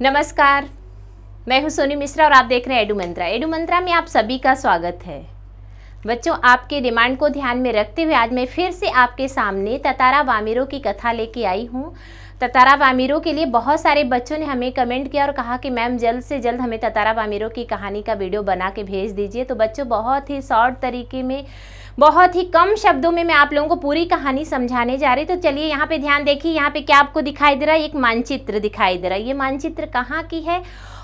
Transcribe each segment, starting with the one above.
नमस्कार, मैं हूं सोनी मिश्रा और आप देख रहे हैं एडू मंत्रा। एडू मंत्रा में आप सभी का स्वागत है। बच्चों, आपके डिमांड को ध्यान में रखते हुए आज मैं फिर से आपके सामने ततारा वामिरों की कथा लेके आई हूं। ततारा वामिरों के लिए बहुत सारे बच्चों ने हमें कमेंट किया और कहा कि मैम जल्द से जल्द हमें ततारा वामिरों की कहानी का वीडियो बना के भेज दीजिए। तो बच्चों, बहुत ही शॉर्ट तरीके में, बहुत ही कम शब्दों में मैं आप लोगों को पूरी कहानी समझाने जा रही। तो चलिए यहाँ पे ध्यान देखिए। यहाँ पे क्या आपको दिखाई दे रहा है? एक मानचित्र दिखाई दे रहा है। ये मानचित्र कहाँ की है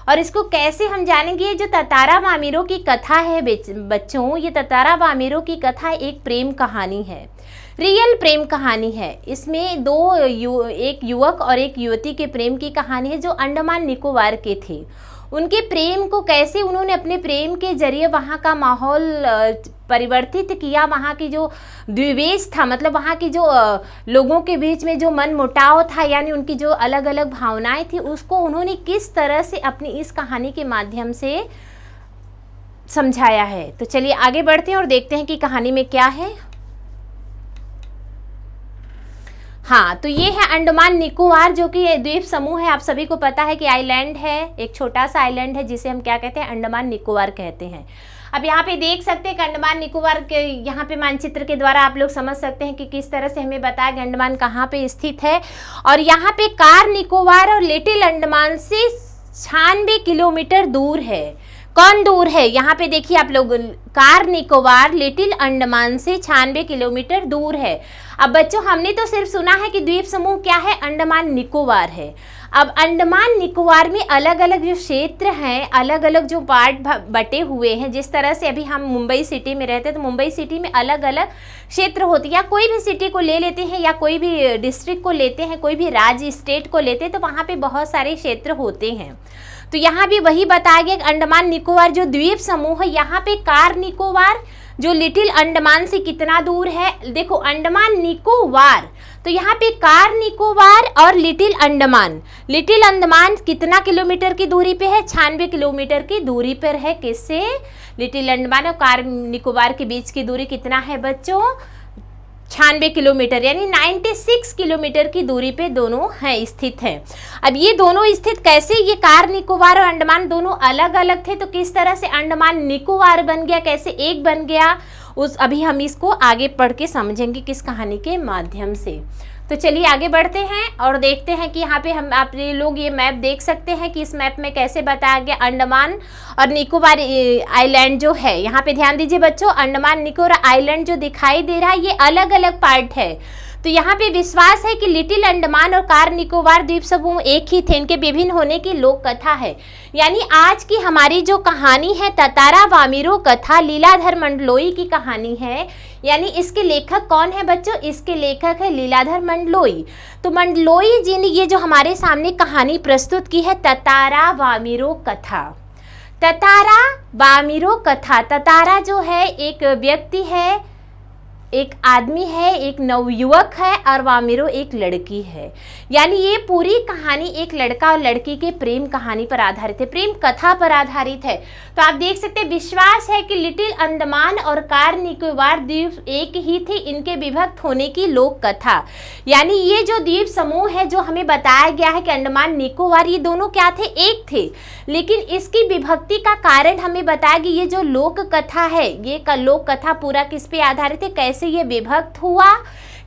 और इसको कैसे हम जानेंगे? जो ततारा वामिरों की कथा है बच्चों, ये ततारा वामिरों की कथा एक प्रेम कहानी है, रियल प्रेम कहानी है। इसमें एक युवक और एक युवती के प्रेम की कहानी है जो अंडमान निकोबार के थे। उनके प्रेम को कैसे उन्होंने अपने प्रेम के जरिए वहाँ का माहौल परिवर्तित किया, वहाँ की जो द्विवेश था, मतलब वहाँ की जो लोगों के बीच में जो मन मुटाव था, यानी उनकी जो अलग अलग भावनाएं थी, उसको उन्होंने किस तरह से अपनी इस कहानी के माध्यम से समझाया है। तो चलिए आगे बढ़ते हैं और देखते हैं कि कहानी में क्या है। हाँ, तो ये है अंडमान निकोबार, जो कि द्वीप समूह है। आप सभी को पता है कि आइलैंड है, एक छोटा सा आइलैंड है जिसे हम क्या कहते हैं? अंडमान निकोबार कहते हैं। अब यहाँ पे देख सकते हैं कि अंडमान निकोबार के यहाँ पे मानचित्र के द्वारा आप लोग समझ सकते हैं कि किस तरह से हमें बताया कि अंडमान कहाँ पे स्थित है। और यहाँ पे कार निकोबार और लिटिल अंडमान से 96 किलोमीटर दूर है। कौन दूर है? यहाँ पे देखिए आप लोग, कार निकोबार लिटिल अंडमान से 96 किलोमीटर दूर है। अब बच्चों, हमने तो सिर्फ सुना है कि द्वीप समूह क्या है? अंडमान निकोबार है। अब अंडमान निकोबार में अलग अलग जो क्षेत्र हैं, अलग अलग जो पार्ट बटे हुए हैं, जिस तरह से अभी हम मुंबई सिटी में रहते हैं तो मुंबई सिटी में अलग अलग क्षेत्र होते हैं, या कोई भी सिटी को ले लेते हैं या कोई भी डिस्ट्रिक्ट को लेते हैं, कोई भी राज्य स्टेट को लेते हैं, तो वहाँ पे बहुत सारे क्षेत्र होते हैं। तो यहाँ भी वही बताया गया कि अंडमान निकोबार जो द्वीप समूह है, यहाँ पे कार निकोबार जो लिटिल अंडमान से कितना दूर है? देखो, अंडमान निकोबार, तो यहाँ पे कार निकोबार और लिटिल अंडमान कितना किलोमीटर की दूरी पे है? 96 किलोमीटर की दूरी पर है। किससे? लिटिल अंडमान और कार निकोबार के बीच की दूरी कितना है बच्चों? 96 किलोमीटर, यानी 96 किलोमीटर की दूरी पे दोनों हैं, स्थित हैं। अब ये दोनों स्थित कैसे? ये कार निकोबार और अंडमान दोनों अलग अलग थे, तो किस तरह से अंडमान निकोबार बन गया, कैसे एक बन गया, अभी हम इसको आगे पढ़ के समझेंगे किस कहानी के माध्यम से। तो चलिए आगे बढ़ते हैं और देखते हैं कि यहाँ पे आप लोग ये मैप देख सकते हैं कि इस मैप में कैसे बताया गया अंडमान और निकोबार आइलैंड जो है। यहाँ पे ध्यान दीजिए बच्चों, अंडमान निकोबार आइलैंड जो दिखाई दे रहा है ये अलग अलग पार्ट है। तो यहाँ पे विश्वास है कि लिटिल अंडमान और कार निकोबार द्वीप समूह एक ही थे। इनके विभिन्न होने की लोक कथा है। यानी आज की हमारी जो कहानी है ततारा वामिरों कथा, लीलाधर मंडलोई की कहानी है। यानी इसके लेखक कौन है बच्चों? इसके लेखक है लीलाधर मंडलोई। तो मंडलोई जी ने ये जो हमारे सामने कहानी प्रस्तुत की है, ततारा वामिरों कथा। ततारा वामिरों कथा, ततारा जो है एक व्यक्ति है, एक आदमी है, एक नवयुवक है, और वामिरों एक लड़की है। यानी ये पूरी कहानी एक लड़का और लड़की के प्रेम कहानी पर आधारित है, प्रेम कथा पर आधारित है। तो आप देख सकते हैं, विश्वास है कि लिटिल अंडमान और कार निकोबार द्वीप एक ही थे, इनके विभक्त होने की लोक कथा। यानी ये जो द्वीप समूह है जो हमें बताया गया है कि अंडमान निकोबार, ये दोनों क्या थे? एक थे। लेकिन इसकी विभक्ति का कारण हमें बताया कि ये जो लोक कथा है, ये लोक कथा पूरा किस पे आधारित है, कैसे ये विभक्त हुआ,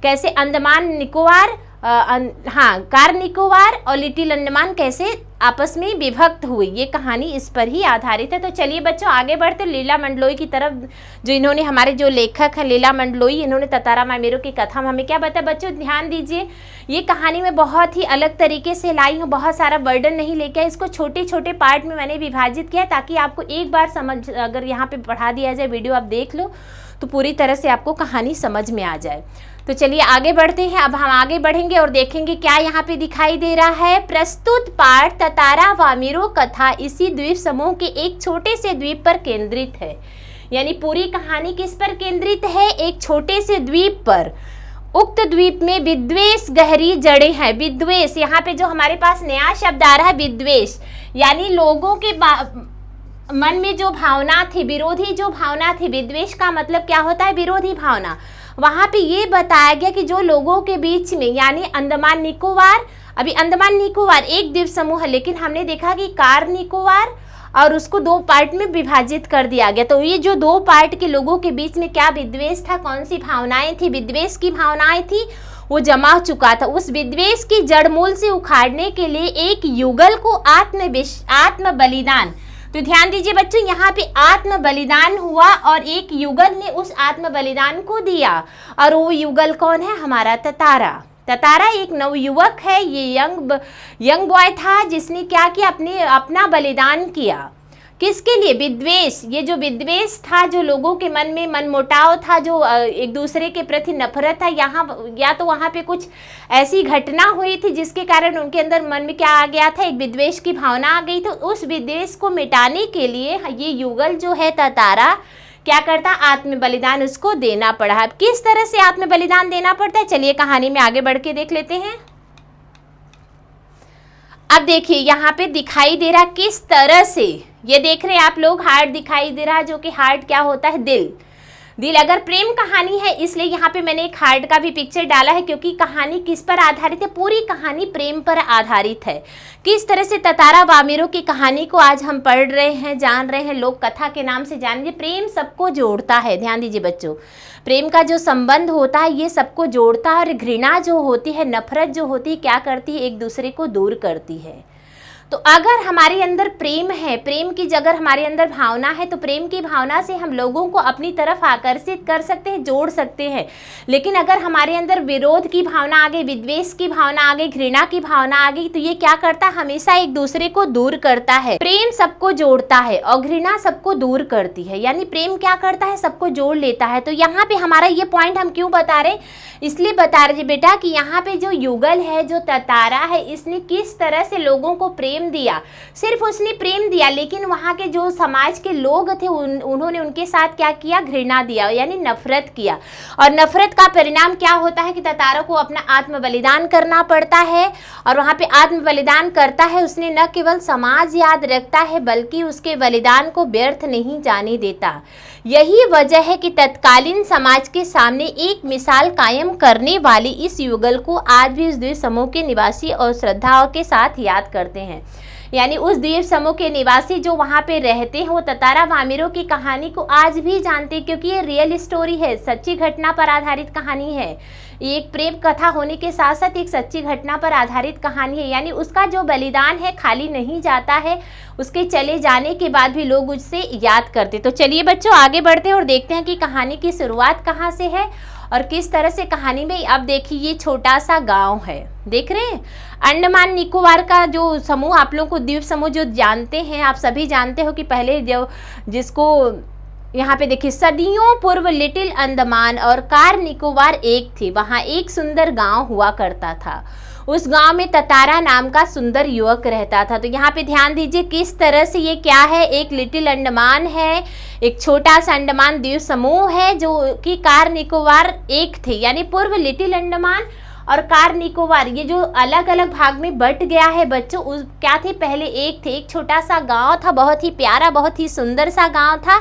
कैसे अंडमान निकोबार कार निकोबार और लिटिल अंडमान कैसे आपस में विभक्त हुई, ये कहानी इस पर ही आधारित है। तो चलिए बच्चों आगे बढ़ते लीला मंडलोई की तरफ। जो इन्होंने, हमारे जो लेखक हैं लीला मंडलोई, इन्होंने ततारा वामिरों की कथा में हमें क्या बताया बच्चों? ध्यान दीजिए, ये कहानी में बहुत ही अलग तरीके से लाई हूँ, बहुत सारा वर्डन नहीं लेके, इसको छोटे छोटे पार्ट में मैंने विभाजित किया ताकि आपको एक बार समझ, अगर यहाँ पे पढ़ा दिया जाए, वीडियो आप देख लो तो पूरी तरह से आपको कहानी समझ में आ जाए। तो चलिए आगे बढ़ते हैं। अब हम आगे बढ़ेंगे और देखेंगे क्या यहाँ पे दिखाई दे रहा है। प्रस्तुत पाठ ततारा वामिरों कथा इसी द्वीप समूह के एक छोटे से द्वीप पर केंद्रित है। यानी पूरी कहानी किस पर केंद्रित है? एक छोटे से द्वीप पर। उक्त द्वीप में विद्वेष गहरी जड़ें हैं। विद्वेष, यहाँ पे जो हमारे पास नया शब्द आ रहा है विद्वेष, यानी लोगों के मन में जो भावना थी, विरोधी जो भावना थी, विद्वेष का मतलब क्या होता है? विरोधी भावना। वहाँ पे ये बताया गया कि जो लोगों के बीच में, यानी अंडमान निकोबार, अभी अंडमान निकोबार एक द्वीप समूह है, लेकिन हमने देखा कि कार निकोबार और उसको 2 पार्ट में विभाजित कर दिया गया। तो ये जो 2 पार्ट के लोगों के बीच में क्या विद्वेष था, कौन सी भावनाएं थी, विद्वेष की भावनाएं थी, वो जमा हो चुका था। उस विद्वेष की जड़ मूल से उखाड़ने के लिए एक युगल को आत्म बलिदान, तो ध्यान दीजिए बच्चों, यहाँ पे आत्म बलिदान हुआ और एक युगल ने उस आत्म बलिदान को दिया, और वो युगल कौन है, हमारा ततारा। ततारा एक नवयुवक है, ये यंग बॉय था जिसने क्या किया, अपना बलिदान किया। किसके लिए, विद्वेष। ये जो विद्वेष था, जो लोगों के मन में मनमुटाव था, जो एक दूसरे के प्रति नफरत था, यहाँ या तो वहाँ पे कुछ ऐसी घटना हुई थी जिसके कारण उनके अंदर मन में क्या आ गया था, एक विद्वेष की भावना आ गई। तो उस विद्वेष को मिटाने के लिए ये युगल जो है ततारा क्या करता, आत्म बलिदान उसको देना पड़ा। अब किस तरह से आत्म बलिदान देना पड़ता है, चलिए कहानी में आगे बढ़ के देख लेते हैं। अब देखिए यहाँ पे दिखाई दे रहा किस तरह से, ये देख रहे हैं आप लोग, हार्ट दिखाई दे रहा, जो कि हार्ट क्या होता है, दिल। अगर प्रेम कहानी है इसलिए यहाँ पे मैंने एक हार्ट का भी पिक्चर डाला है, क्योंकि कहानी किस पर आधारित है, पूरी कहानी प्रेम पर आधारित है। किस तरह से ततारा वामिरों की कहानी को आज हम पढ़ रहे हैं, जान रहे हैं, लोक कथा के नाम से जान लीजिए। प्रेम सबको जोड़ता है, ध्यान दीजिए बच्चों, प्रेम का जो संबंध होता है ये सबको जोड़ता है, और घृणा जो होती है, नफरत जो होती है, क्या करती है, एक दूसरे को दूर करती है। तो अगर हमारे अंदर प्रेम है, प्रेम की अगर हमारे अंदर भावना है, तो प्रेम की भावना से हम लोगों को अपनी तरफ आकर्षित कर सकते हैं, जोड़ सकते हैं। लेकिन अगर हमारे अंदर विरोध की भावना आ गई, विद्वेष की भावना आ गई, घृणा की भावना आ गई, तो ये क्या करता है, हमेशा एक दूसरे को दूर करता है। प्रेम सबको जोड़ता है और घृणा सबको दूर करती है, यानी प्रेम क्या करता है, सबको जोड़ लेता है। तो यहाँ पे हमारा ये पॉइंट हम क्यों बता रहे, इसलिए बता रहे बेटा कि यहाँ पे जो युगल है, जो ततारा है, इसने किस तरह से लोगों को प्रेम दिया। सिर्फ उसने प्रेम दिया, लेकिन वहाँ के जो समाज के लोग थे उन्होंने उनके साथ क्या किया, घृणा दिया, यानी नफरत किया। और नफरत का परिणाम क्या होता है कि ततारा को अपना आत्म बलिदान करना पड़ता है, और वहाँ पे आत्म बलिदान करता है। उसने न केवल समाज याद रखता है, बल्कि उसके बलिदान को व्यर्थ नहीं जाने देता। यही वजह है कि तत्कालीन समाज के सामने एक मिसाल कायम करने वाली इस युगल को आज भी उस द्वीप समूह के निवासी और श्रद्धाओं के साथ याद करते हैं। यानी उस द्वीप समूह के निवासी जो वहाँ पे रहते हैं, वो ततारा वामिरों की कहानी को आज भी जानते हैं, क्योंकि ये रियल स्टोरी है, सच्ची घटना पर आधारित कहानी है। एक प्रेम कथा होने के साथ साथ एक सच्ची घटना पर आधारित कहानी है। यानी उसका जो बलिदान है खाली नहीं जाता है, उसके चले जाने के बाद भी लोग उससे याद करते। तो चलिए बच्चों आगे बढ़ते हैं और देखते हैं कि कहानी की शुरुआत कहाँ से है और किस तरह से कहानी में। अब देखिए ये छोटा सा गांव है, देख रहे हैं, अंडमान निकोबार का जो समूह, आप लोगों को द्वीप समूह जो जानते हैं, आप सभी जानते हो कि पहले जो जिसको यहाँ पे देखिए सदियों पूर्व लिटिल अंडमान और कार निकोबार एक थी। वहाँ एक सुंदर गांव हुआ करता था। उस गांव में ततारा नाम का सुंदर युवक रहता था। तो यहाँ पे ध्यान दीजिए किस तरह से ये क्या है, एक लिटिल अंडमान है, एक छोटा सा अंडमान द्वीप समूह है जो कि कार निकोबार एक थे। यानी पूर्व लिटिल अंडमान और कार निकोबार ये जो अलग अलग भाग में बट गया है बच्चों, उस क्या थे, पहले एक थे, एक छोटा सा गांव था, बहुत ही प्यारा, बहुत ही सुंदर सा गांव था,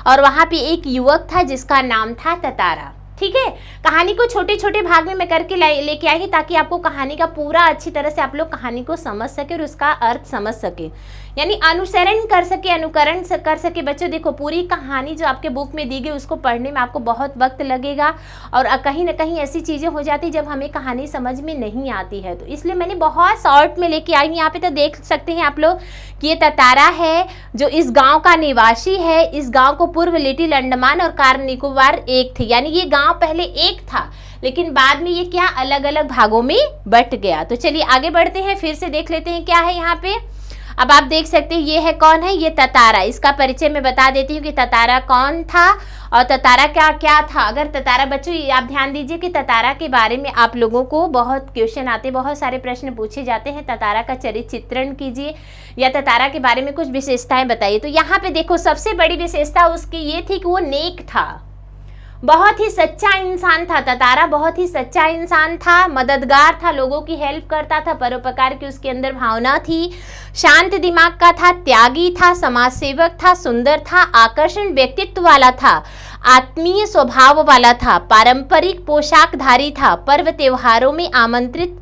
और वहाँ पे एक युवक था जिसका नाम था ततारा। ठीक है, कहानी को छोटे छोटे भाग में मैं करके लेके आई ताकि आपको कहानी का पूरा अच्छी तरह से आप लोग कहानी को समझ सके और उसका अर्थ समझ सके, यानी अनुसरण कर सके, अनुकरण कर सके। बच्चों देखो पूरी कहानी जो आपके बुक में दी गई उसको पढ़ने में आपको बहुत वक्त लगेगा, और कहीं ना कहीं ऐसी चीज़ें हो जाती जब हमें कहानी समझ में नहीं आती है। तो इसलिए मैंने बहुत शॉर्ट में लेके आई हूँ। यहाँ पे तो देख सकते हैं आप लोग कि ये ततारा है जो इस गाँव का निवासी है। इस गाँव को पूर्व लिटिल अंडमान और कार निकोबार एक थी, यानी ये गाँव पहले एक था लेकिन बाद में ये क्या अलग अलग भागों में बट गया। तो चलिए आगे बढ़ते हैं, फिर से देख लेते हैं क्या है यहाँ पे। अब आप देख सकते हैं ये है कौन है, ये ततारा। इसका परिचय मैं बता देती हूँ कि ततारा कौन था और ततारा क्या क्या था। अगर ततारा बच्चों आप ध्यान दीजिए कि ततारा के बारे में आप लोगों को बहुत क्वेश्चन आते, बहुत सारे प्रश्न पूछे जाते हैं। ततारा का चरित्र चित्रण कीजिए या ततारा के बारे में कुछ विशेषताएं बताइए। तो यहाँ पे देखो सबसे बड़ी विशेषता उसकी ये थी कि वो नेक था, बहुत ही सच्चा इंसान था। ततारा बहुत ही सच्चा इंसान था, मददगार था, लोगों की हेल्प करता था, परोपकार की उसके अंदर भावना थी, शांत दिमाग का था, त्यागी था, समाज सेवक था, सुंदर था, आकर्षण व्यक्तित्व वाला था। आत्मीय स्वभाव वाला था, पारंपरिक पोशाकधारी था, पर्व त्योहारों में आमंत्रित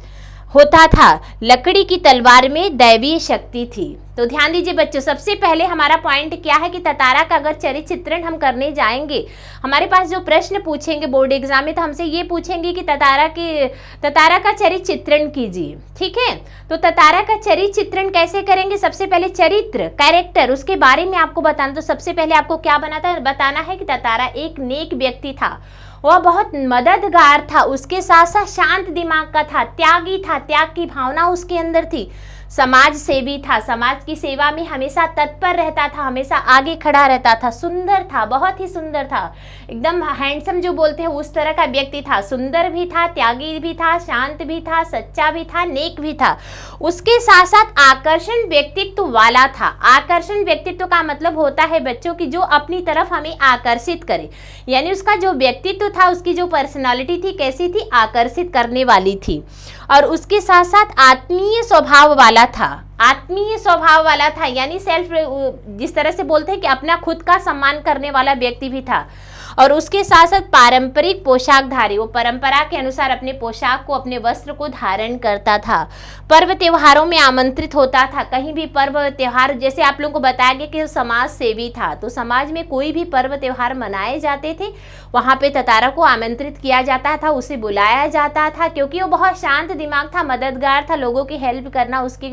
होता था, लकड़ी की तलवार में दैवीय शक्ति थी। तो ध्यान दीजिए बच्चों, सबसे पहले हमारा पॉइंट क्या है कि ततारा का अगर चरित्र चित्रण हम करने जाएंगे, हमारे पास जो प्रश्न पूछेंगे बोर्ड एग्जाम में, तो हमसे ये पूछेंगे कि ततारा का चरित्र चित्रण कीजिए। ठीक है, तो ततारा का चरित्र चित्रण कैसे करेंगे? सबसे पहले चरित्र, कैरेक्टर, उसके बारे में आपको बताना। तो सबसे पहले आपको क्या बताना है कि ततारा एक नेक व्यक्ति था, वह बहुत मददगार था, उसके साथ साथ शांत दिमाग का था, त्यागी था, त्याग की भावना उसके अंदर थी, समाज सेवी था, समाज की सेवा में हमेशा तत्पर रहता था, हमेशा आगे खड़ा रहता था, सुंदर था, बहुत ही सुंदर था, एकदम हैंडसम जो बोलते हैं उस तरह का व्यक्ति था, सुंदर भी था, त्यागी भी था, शांत भी था, सच्चा भी था, नेक भी था। उसके साथ साथ आकर्षण व्यक्तित्व वाला था। आकर्षण व्यक्तित्व का मतलब होता है बच्चों की जो अपनी तरफ हमें आकर्षित करे, यानी उसका जो व्यक्तित्व था, उसकी जो पर्सनालिटी थी कैसी थी? आकर्षित करने वाली थी। और उसके साथ साथ आत्मीय स्वभाव वाला था। आत्मीय स्वभाव वाला था यानी सेल्फ, जिस तरह से बोलते हैं कि अपना खुद का सम्मान करने वाला व्यक्ति भी था। और उसके साथ साथ पारंपरिक पोशाकधारी, वो परंपरा के अनुसार अपने पोशाक को, अपने वस्त्र को धारण करता था, पर्व त्योहारों में आमंत्रित होता था। कहीं भी पर्व त्योहार, जैसे आप लोगों को बताया गया कि समाज सेवी था, तो समाज में कोई भी पर्व त्योहार मनाए जाते थे, वहाँ पे ततारा को आमंत्रित किया जाता था, उसे बुलाया जाता था, क्योंकि वो बहुत शांत दिमाग था, मददगार था, लोगों की हेल्प करना उसके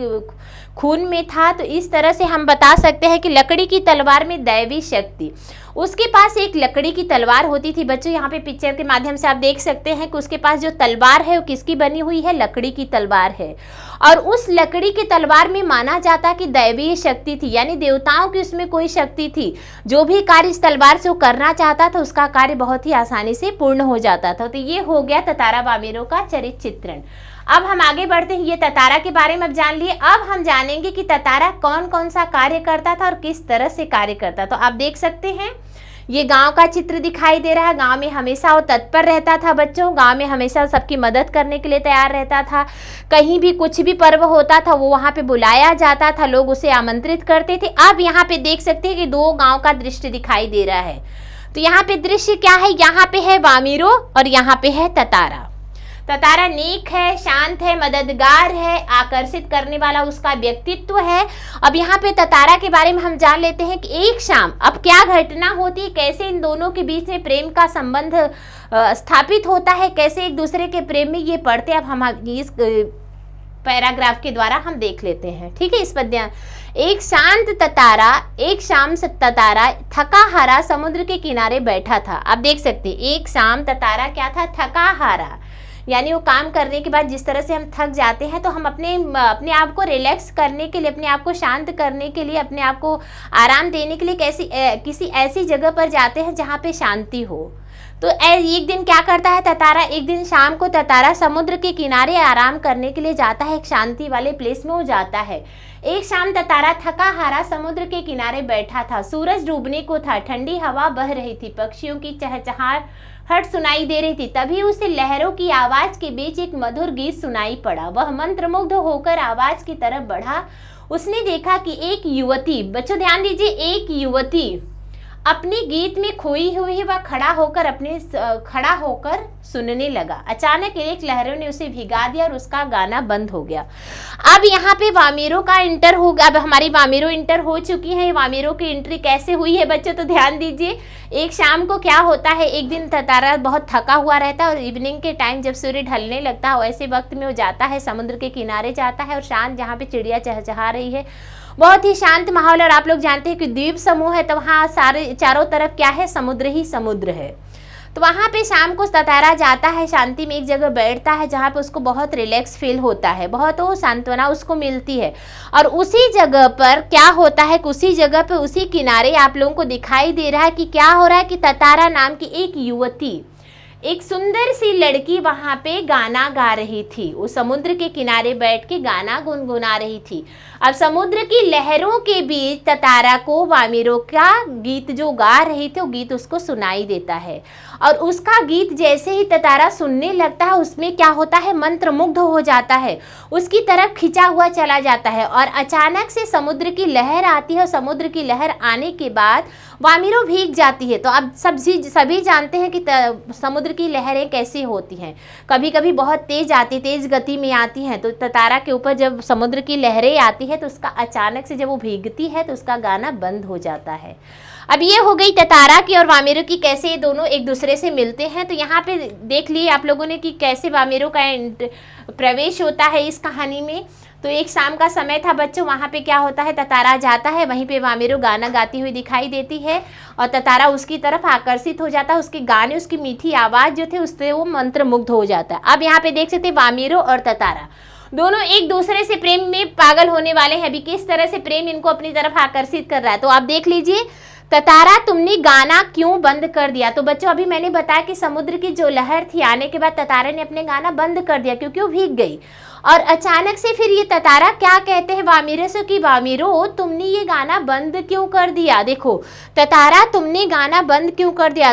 खून में था। तो इस तरह से हम बता सकते हैं कि लकड़ी की तलवार में दैवी शक्ति, उसके पास एक लकड़ी की तलवार होती थी। बच्चों यहाँ पे पिक्चर के माध्यम से आप देख सकते हैं कि उसके पास जो तलवार है वो किसकी बनी हुई है? लकड़ी की तलवार है। और उस लकड़ी की तलवार में माना जाता कि दैवीय शक्ति थी, यानी देवताओं की उसमें कोई शक्ति थी। जो भी कार्य इस तलवार से वो करना चाहता था उसका कार्य बहुत ही आसानी से पूर्ण हो जाता था। तो ये हो गया ततारा वामेरो का चरित्र चित्रण। अब हम आगे बढ़ते हैं, ये ततारा के बारे में अब जान लिए। अब हम जानेंगे कि ततारा कौन कौन सा कार्य करता था और किस तरह से कार्य करता। तो आप देख सकते हैं ये गांव का चित्र दिखाई दे रहा है। गांव में हमेशा वो तत्पर रहता था बच्चों, गांव में हमेशा सबकी मदद करने के लिए तैयार रहता था। कहीं भी कुछ भी पर्व होता था वो वहाँ पे बुलाया जाता था, लोग उसे आमंत्रित करते थे। अब यहाँ पे देख सकते हैं कि दो गांव का दृश्य दिखाई दे रहा है। तो यहाँ पे दृश्य क्या है? यहाँ पे है वामेरो और यहाँ पे है ततारा। ततारा नेक है, शांत है, मददगार है, आकर्षित करने वाला उसका व्यक्तित्व है। अब यहाँ पे ततारा के बारे में हम जान लेते हैं कि एक शाम अब क्या घटना होती है, कैसे इन दोनों के बीच में प्रेम का संबंध स्थापित होता है, कैसे एक दूसरे के प्रेम में ये पड़ते हैं। अब हम इस पैराग्राफ के द्वारा हम देख लेते हैं। ठीक है, इस पद्य एक शाम ततारा थका हारा समुद्र के किनारे बैठा था। आप देख सकते हैं एक शाम ततारा क्या था? थका हारा, यानी वो काम करने के बाद जिस तरह से हम थक जाते हैं तो हम अपने आप को रिलैक्स करने के लिए, अपने आप को शांत करने के लिए, अपने आप को आराम देने के लिए किसी ऐसी जगह पर जाते हैं जहाँ पे शांति हो। तो एक दिन क्या करता है ततारा? एक दिन शाम को ततारा समुद्र के किनारे आराम करने के लिए जाता है, एक शांति वाले प्लेस में वो जाता है। एक शाम ततारा थका हारा समुद्र के किनारे बैठा था। सूरज डूबने को था, ठंडी हवा बह रही थी, पक्षियों की चहचहाहट सुनाई दे रही थी। तभी उसे लहरों की आवाज के बीच एक मधुर गीत सुनाई पड़ा। वह मंत्रमुग्ध होकर आवाज की तरफ बढ़ा। उसने देखा कि एक युवती, बच्चों ध्यान दीजिए, एक युवती अपने गीत में खोई हुई वह खड़ा होकर सुनने लगा। अचानक एक लहरों ने उसे भिगा दिया और उसका गाना बंद हो गया। अब यहाँ पे वामेरो का इंटर हो गया। अब हमारी वामेरो इंटर हो चुकी है। वामेरो की एंट्री कैसे हुई है बच्चों? तो ध्यान दीजिए, एक शाम को क्या होता है, एक दिन ततारा बहुत थका हुआ रहता है और इवनिंग के टाइम जब सूर्य ढलने लगता है वैसे वक्त में वो जाता है, समुद्र के किनारे जाता है और शांत, जहाँ पे चिड़िया चहचहा रही है, बहुत ही शांत माहौल। और आप लोग जानते हैं कि द्वीप समूह है तो वहाँ चारों तरफ क्या है? समुद्र ही समुद्र है। तो वहाँ पे शाम को ततारा जाता है, शांति में एक जगह बैठता है जहाँ पे उसको बहुत रिलैक्स फील होता है, बहुत वो सांत्वना उसको मिलती है। और उसी जगह पर क्या होता है, उसी जगह पे उसी किनारे आप लोगों को दिखाई दे रहा है कि क्या हो रहा है कि ततारा नाम की एक एक सुंदर सी लड़की वहां पे गाना गा रही थी। उस समुद्र के किनारे बैठ के गाना गुनगुना रही थी। अब समुद्र की लहरों के बीच ततारा को वामिरो का गीत जो गा रही थी वो गीत उसको सुनाई देता है, और उसका गीत जैसे ही ततारा सुनने लगता है उसमें क्या होता है, मंत्रमुग्ध हो जाता है, उसकी तरफ खिंचा हुआ चला जाता है। और अचानक से समुद्र की लहर आती है, और समुद्र की लहर आने के बाद वामिरो भीग जाती है। तो अब सभी जानते हैं कि समुद्र की लहरें कैसी होती हैं, कभी कभी बहुत तेज आती, तेज गति में आती हैं। तो ततारा के ऊपर जब समुद्र की लहरें आती है तो उसका अचानक से जब वो भीगती है तो उसका गाना बंद हो जाता है। अब ये हो गई ततारा की और वामिरो की, कैसे ये दोनों एक दूसरे से मिलते हैं। तो यहाँ पे देख लिए आप लोगों ने कि कैसे वामिरो का प्रवेश होता है इस कहानी में। तो एक शाम का समय था बच्चों, वहाँ पे क्या होता है, ततारा जाता है, वहीं पे वामिरो गाना गाती हुई दिखाई देती है और ततारा उसकी तरफ आकर्षित हो जाता है। उसके गाने, उसकी मीठी आवाज़ जो थे उससे वो मंत्रमुग्ध हो जाता है। अब यहाँ पे देख सकते हैं वामिरो और ततारा दोनों एक दूसरे से प्रेम में पागल होने वाले हैं। अभी किस तरह से प्रेम इनको अपनी तरफ आकर्षित कर रहा है, तो आप देख लीजिए। ततारा तुमने गाना क्यों बंद कर दिया। तो बच्चों अभी मैंने बताया कि समुद्र की जो लहर थी आने के बाद ततारा ने अपने गाना बंद कर दिया क्योंकि वो भीग गई। और अचानक से फिर ये ततारा क्या कहते हैं वामिरो से कि वामिरो तुमने ये गाना बंद क्यों कर दिया। देखो ततारा तुमने गाना बंद क्यों कर दिया।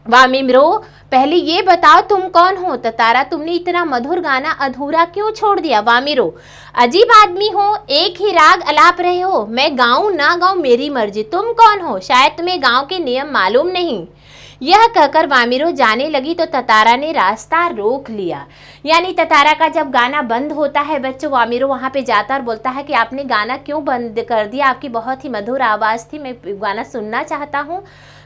वामिरो पहले ये बताओ तुम कौन हो। ततारा तुमने इतना मधुर गाना अधूरा क्यों छोड़ दिया। वामिरो अजीब आदमी हो, एक ही राग अलाप रहे हो, मैं गाऊं ना गाऊं मेरी मर्जी, तुम कौन हो, शायद तुम्हें गांव के नियम मालूम नहीं। यह कहकर वामिरो जाने लगी तो ततारा ने रास्ता रोक लिया। यानी ततारा का जब गाना बंद होता है बच्चों, वामिरो वहाँ पे जाता और बोलता है कि आपने गाना क्यों बंद कर दिया, आपकी बहुत ही मधुर आवाज़ थी, मैं गाना सुनना चाहता हूँ।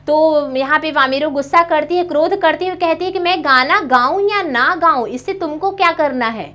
तो यहाँ पे वामिरो गुस्सा करती है, क्रोध करती है, कहती है कि मैं गाना गाऊं या ना गाऊं इससे तुमको क्या करना है,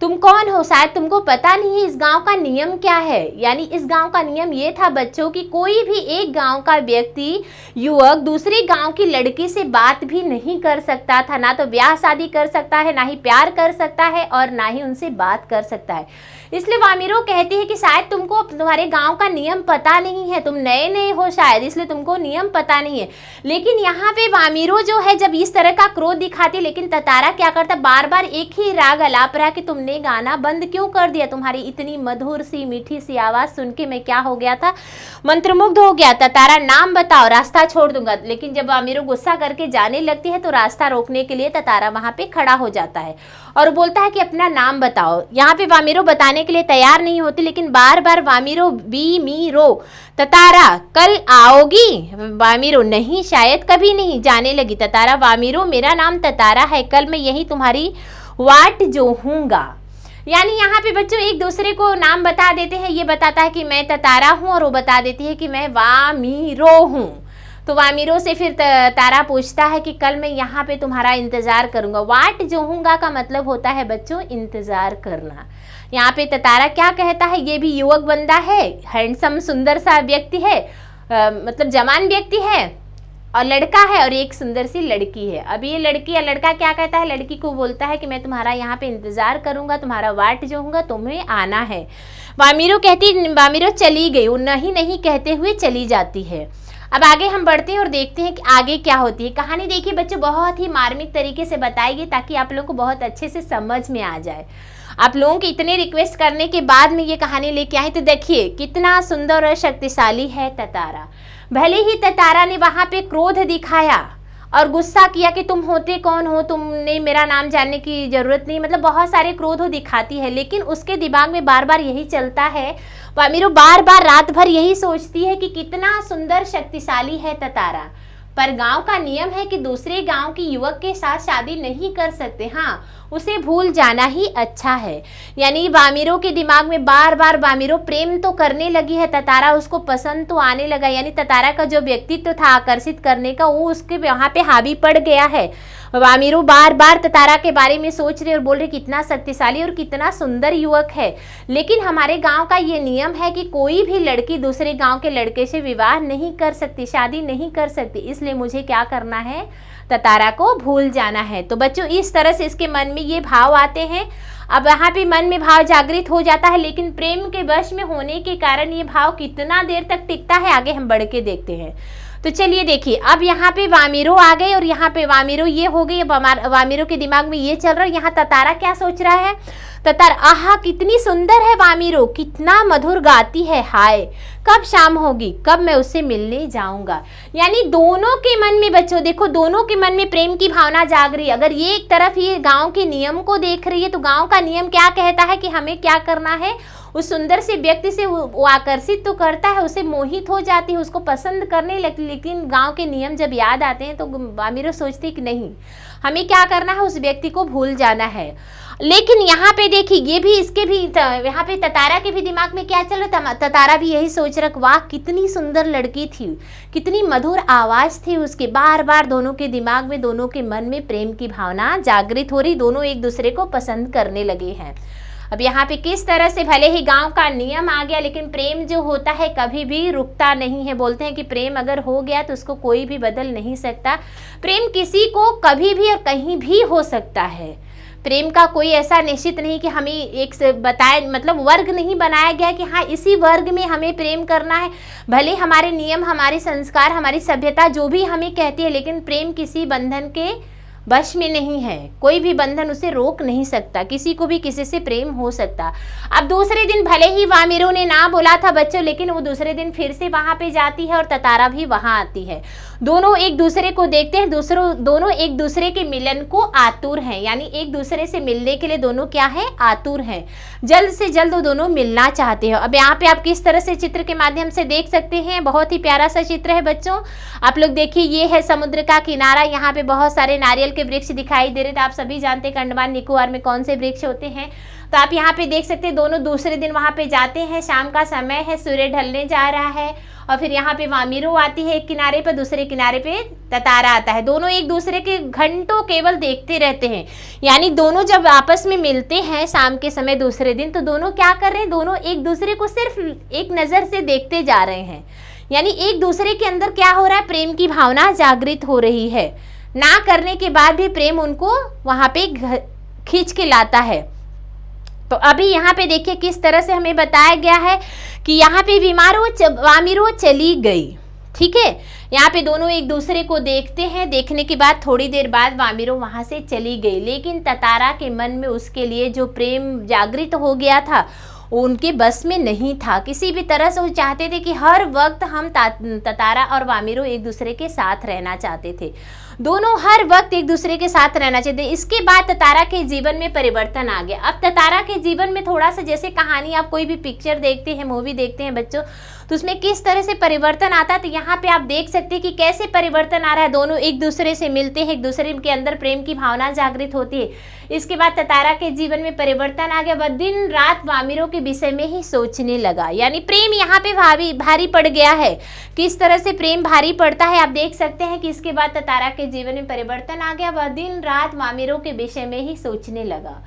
तुम कौन हो, शायद तुमको पता नहीं है इस गांव का नियम क्या है। यानी इस गांव का नियम ये था बच्चों कि कोई भी एक गांव का व्यक्ति युवक दूसरे गांव की लड़की से बात भी नहीं कर सकता था, ना तो ब्याह शादी कर सकता है, ना ही प्यार कर सकता है और ना ही उनसे बात कर सकता है। इसलिए वामिरो कहती है कि शायद तुमको तुम्हारे गांव का नियम पता नहीं है, तुम नए नए हो शायद, इसलिए तुमको नियम पता नहीं है। लेकिन यहाँ पे वामिरो जो है जब इस तरह का क्रोध दिखाती है, लेकिन ततारा क्या करता, बार बार एक ही राग अलाप रहा कि तुमने गाना बंद क्यों कर दिया, तुम्हारी इतनी मधुर सी मीठी सी आवाज़ सुन के मैं क्या हो गया था, मंत्रमुग्ध हो गया। ततारा नाम बताओ, रास्ता छोड़ दूंगा। लेकिन जब वामिरो गुस्सा करके जाने लगती है तो रास्ता रोकने के लिए ततारा वहाँ पे खड़ा हो जाता है और बोलता है कि अपना नाम बताओ। यहाँ पे वामिरो बताने के लिए तैयार नहीं होती, लेकिन बार बार वामिरो बी मी रो, ततारा कल आओगी। वामिरो नहीं, शायद कभी नहीं। जाने लगी ततारा, वामिरो मेरा नाम ततारा है, कल मैं यही तुम्हारी वाट जो हूँगा। यानी यहाँ पे बच्चों एक दूसरे को नाम बता देते हैं, ये बताता है कि मैं ततारा हूँ और वो बता देती है कि मैं वामिरो हूँ। तो वामिरो से फिर तारा पूछता है कि कल मैं यहाँ पे तुम्हारा इंतज़ार करूँगा। वाट जो हूँगा का मतलब होता है बच्चों इंतज़ार करना। यहाँ पे ततारा क्या कहता है, ये भी युवक बंदा है, हैंडसम सुंदर सा व्यक्ति है, मतलब जवान व्यक्ति है और लड़का है और एक सुंदर सी लड़की है। अब ये लड़की या लड़का क्या कहता है, लड़की को बोलता है कि मैं तुम्हारा यहाँ पे इंतज़ार करूँगा, तुम्हारा वाट जो हूँगा, तुम्हें आना है। वामिरो चली गई, वो नहीं नहीं कहते हुए चली जाती है। अब आगे हम बढ़ते हैं और देखते हैं कि आगे क्या होती है। कहानी देखिए बच्चों बहुत ही मार्मिक तरीके से बताएगी ताकि आप लोगों को बहुत अच्छे से समझ में आ जाए। आप लोगों के इतने रिक्वेस्ट करने के बाद में ये कहानी लेके आई, तो देखिए कितना सुंदर और शक्तिशाली है ततारा। भले ही ततारा ने वहाँ पे क्रोध दिखाया और गुस्सा किया कि तुम होते कौन हो, तुमने मेरा नाम जानने की ज़रूरत नहीं, मतलब बहुत सारे क्रोध दिखाती है, लेकिन उसके दिमाग में बार बार यही चलता है। वामिरो बार बार रात भर यही सोचती है कि कितना सुंदर शक्तिशाली है ततारा, पर गांव का नियम है कि दूसरे गांव की युवक के साथ शादी नहीं कर सकते, हाँ उसे भूल जाना ही अच्छा है। यानी वामिरो के दिमाग में बार बार वामिरो प्रेम तो करने लगी है, ततारा उसको पसंद तो आने लगा, यानी ततारा का जो व्यक्तित्व था आकर्षित करने का वो उसके यहाँ पे हावी पड़ गया है। वामिरो बार बार ततारा के बारे में सोच रहे और बोल रहे कितना शक्तिशाली और कितना सुंदर युवक है, लेकिन हमारे गांव का ये नियम है कि कोई भी लड़की दूसरे गांव के लड़के से विवाह नहीं कर सकती, शादी नहीं कर सकती, इसलिए मुझे क्या करना है, ततारा को भूल जाना है। तो बच्चों इस तरह से इसके मन में ये भाव आते हैं। अब यहाँ पे मन में भाव जागृत हो जाता है, लेकिन प्रेम के वश में होने के कारण ये भाव कितना देर तक टिकता है आगे हम बढ़ के देखते हैं। तो चलिए देखिए, अब यहाँ पे वामिरो आ गए और यहाँ पे वामिरो ये हो गई। अब वामिरो के दिमाग में ये चल रहा है, यहाँ ततारा क्या सोच रहा है, ततारा आहा कितनी सुंदर है वामिरो, कितना मधुर गाती है, हाय कब शाम होगी, कब मैं उससे मिलने जाऊंगा। यानी दोनों के मन में बच्चों देखो, दोनों के मन में प्रेम की भावना जाग रही है। अगर ये एक तरफ ये गांव के नियम को देख रही है तो गांव का नियम क्या कहता है कि हमें क्या करना है, उस सुंदर से व्यक्ति से वो आकर्षित तो करता है, उसे मोहित हो जाती है, उसको पसंद करने लगती। लेकिन गांव के नियम जब याद आते हैं तो वामिरो सोचती कि नहीं, हमें क्या करना है, उस व्यक्ति को भूल जाना है। लेकिन यहाँ पे देखिए, ये भी इसके भी यहाँ पे ततारा के भी दिमाग में क्या चल रहा था, ततारा भी यही सोच रहा, वाह कितनी सुंदर लड़की थी, कितनी मधुर आवाज़ थी उसके। बार बार दोनों के दिमाग में, दोनों के मन में प्रेम की भावना जागृत हो रही, दोनों एक दूसरे को पसंद करने लगे हैं। अब यहाँ पे किस तरह से भले ही गांव का नियम आ गया, लेकिन प्रेम जो होता है कभी भी रुकता नहीं है। बोलते हैं कि प्रेम अगर हो गया तो उसको कोई भी बदल नहीं सकता। प्रेम किसी को कभी भी और कहीं भी हो सकता है। प्रेम का कोई ऐसा निश्चित नहीं कि हमें एक से बताए, मतलब वर्ग नहीं बनाया गया कि हाँ इसी वर्ग में हमें प्रेम करना है। भले हमारे नियम, हमारे संस्कार, हमारी सभ्यता जो भी हमें कहती है, लेकिन प्रेम किसी बंधन के वश में नहीं है। कोई भी बंधन उसे रोक नहीं सकता, किसी को भी किसी से प्रेम हो सकता। अब दूसरे दिन भले ही वामिरो ने ना बोला था बच्चों, लेकिन वो दूसरे दिन फिर से वहां पे जाती है और ततारा भी वहां आती है। दोनों एक दूसरे को देखते हैं, दोनों एक दूसरे के मिलन को आतुर हैं। यानी एक दूसरे से मिलने के लिए दोनों क्या है, आतुर हैं। जल्द से जल्द वो दोनों मिलना चाहते हैं। अब यहाँ पे आप किस तरह से चित्र के माध्यम से देख सकते हैं, बहुत ही प्यारा सा चित्र है बच्चों। आप लोग देखिए, ये है समुद्र का किनारा, यहाँ पे बहुत सारे नारियल के वृक्ष दिखाई दे रहे थे। आप सभी जानते हैं कि अंडमान निकोबार में कौन से वृक्ष होते हैं। तो आप यहाँ पे देख सकते हैं, दोनों दूसरे दिन वहाँ पे जाते हैं। शाम का समय है, सूर्य ढलने जा रहा है और फिर यहाँ पे वामिरो आती है एक किनारे पर, दूसरे किनारे पे ततारा आता है। दोनों एक दूसरे के घंटों केवल देखते रहते हैं। यानी दोनों जब आपस में मिलते हैं शाम के समय दूसरे दिन, तो दोनों क्या कर रहे हैं, दोनों एक दूसरे को सिर्फ एक नज़र से देखते जा रहे हैं। यानी एक दूसरे के अंदर क्या हो रहा है, प्रेम की भावना जागृत हो रही है। ना करने के बाद भी प्रेम उनको वहाँ पे खींच के लाता है। तो अभी यहाँ पे देखिए किस तरह से हमें बताया गया है कि यहाँ पे वामिरो चली गई। ठीक है, यहाँ पे दोनों एक दूसरे को देखते हैं, देखने के बाद थोड़ी देर बाद वामिरो वहाँ से चली गई। लेकिन ततारा के मन में उसके लिए जो प्रेम जागृत हो गया था वो उनके बस में नहीं था। किसी भी तरह से वो चाहते थे कि हर वक्त हम ततारा और वामिरो एक दूसरे के साथ रहना चाहते थे। दोनों हर वक्त एक दूसरे के साथ रहना चाहते। इसके बाद ततारा के जीवन में परिवर्तन आ गया। अब ततारा के जीवन में थोड़ा सा, जैसे कहानी आप कोई भी पिक्चर देखते हैं, मूवी देखते हैं बच्चों, तो उसमें किस तरह से परिवर्तन आता है, तो यहाँ पे आप देख सकते हैं कि कैसे परिवर्तन आ रहा है। दोनों एक दूसरे से मिलते हैं, एक दूसरे के अंदर प्रेम की भावना जागृत होती है। इसके बाद ततारा के जीवन में परिवर्तन आ गया। वह दिन रात वामिरो के विषय में ही सोचने लगा। यानी प्रेम यहाँ पे भारी पड़ गया है। किस तरह से प्रेम भारी पड़ता है आप देख सकते हैं कि इसके बाद ततारा के जीवन में परिवर्तन आ गया। वह दिन रात वामिरो के विषय में ही सोचने लगा,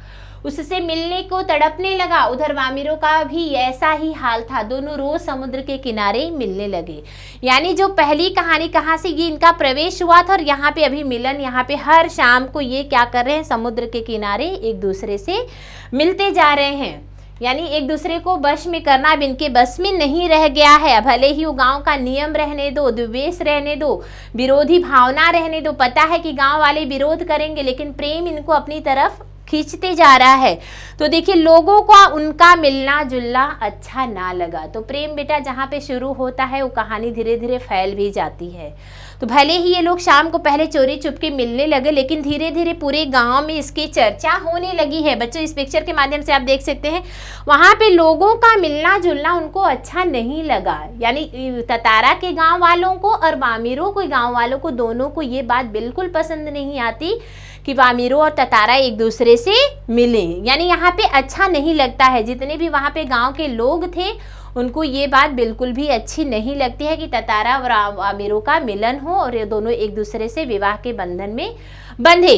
उससे मिलने को तड़पने लगा। उधर वामिरो का भी ऐसा ही हाल था। दोनों रोज समुद्र के किनारे मिलने लगे। यानी जो पहली कहानी कहाँ से ये इनका प्रवेश हुआ था और यहाँ पे अभी मिलन, यहाँ पे हर शाम को ये क्या कर रहे हैं, समुद्र के किनारे एक दूसरे से मिलते जा रहे हैं। यानी एक दूसरे को वश में करना अब इनके बस में नहीं रह गया है। भले ही वो गांव का नियम रहने दो, द्वेष रहने दो, विरोधी भावना रहने दो, पता है कि गांव वाले विरोध करेंगे, लेकिन प्रेम इनको अपनी तरफ खींचते जा रहा है। तो देखिए, लोगों को उनका मिलना जुलना अच्छा ना लगा। तो प्रेम बेटा जहाँ पे शुरू होता है वो कहानी धीरे धीरे फैल भी जाती है। तो भले ही ये लोग शाम को पहले चोरी चुपके मिलने लगे, लेकिन धीरे धीरे पूरे गांव में इसकी चर्चा होने लगी है। बच्चों इस पिक्चर के माध्यम से आप देख सकते हैं, वहाँ पे लोगों का मिलना जुलना उनको अच्छा नहीं लगा। यानी ततारा के गाँव वालों को और वामिरो के गाँव वालों को, दोनों को ये बात बिल्कुल पसंद नहीं आती कि वामिरो और ततारा एक दूसरे से मिले। यानी यहाँ पे अच्छा नहीं लगता है। जितने भी वहाँ पे गांव के लोग थे उनको ये बात बिल्कुल भी अच्छी नहीं लगती है कि ततारा और वामिरो का मिलन हो और ये दोनों एक दूसरे से विवाह के बंधन में बंधे।